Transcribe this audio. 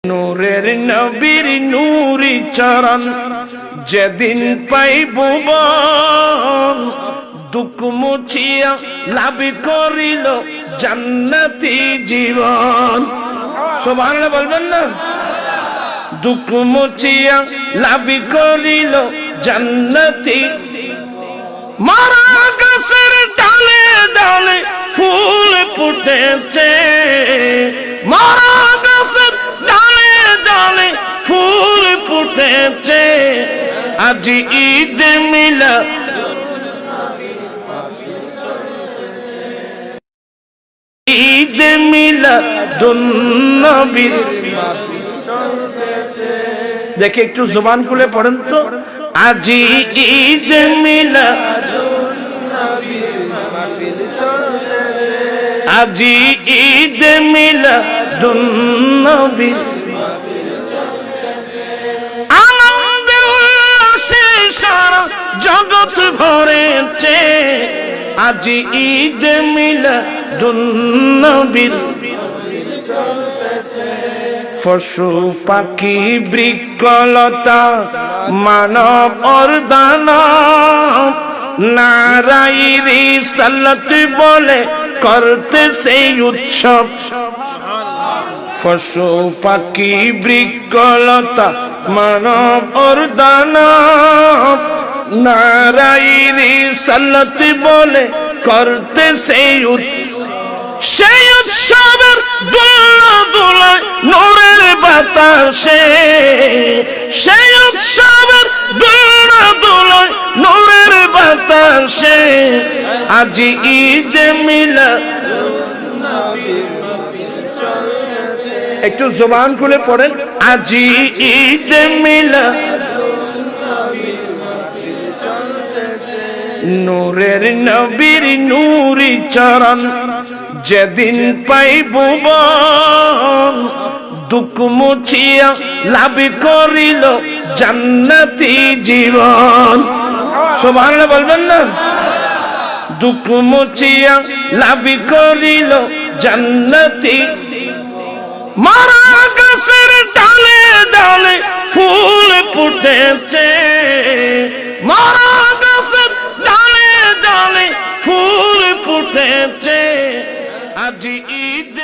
নূরের নবীর নূরি চরণ যেদিন পাইব দুঃখ মুছিয়া লাভ করিল জান্নাতি জীবন। সুবহানাল্লাহ বলবেন না? দুঃখ মুছিয়া লাভ করিল জান্নাতি। মারা গাছের ডালে ডালে ফুল ফুটেছে, মারা গাছের ডালে ডালে ফুল ফুটেছে, আজ ঈদ মিলাদ ঈদ মিলাদুন নবীর। দেখে একটু জবান খুলে পড়েন তো, আজ ঈদ মিলাদুন নবীর, আজ ঈদ মিলাদুন নবীর। আনন্দ উল্লাসে সারা জগৎ ভরেছে, আজ ঈদ মিলাদুন নবীর। পশু পাখি বৃক্ষলতা মানব দানব নারাই রিসালাত বলে করতে সেই উৎসব। পশু পাখি বৃক্ষলতা মানব দানব নারাই রিসালাত বলে করতে সেই সেই উৎসবের দোলা দোলায় নূরের বাতাসে, সেই উৎসবের দোলা দোলায় নূরের বাতাসে, আজ ঈদ মিলাদুন নবীর। একটু জবান খুলে পড়েন, আজ ঈদ মিলাদুন নবীর। নূরের নবীর নূরি চরণ যেদিন পাইব দুঃখ মুছিয়া লাভ করিল জান্নাতি জীবন। সুবহানাল্লাহ বলবেন না? দুঃখ মুছিয়া লাভ করিল জান্নাতি। মারা গাছের ডালে ডালে ফুল ফুটেছে, মারা গাছের ডালে ডালে ফুল ফুটেছে, আজ ঈদ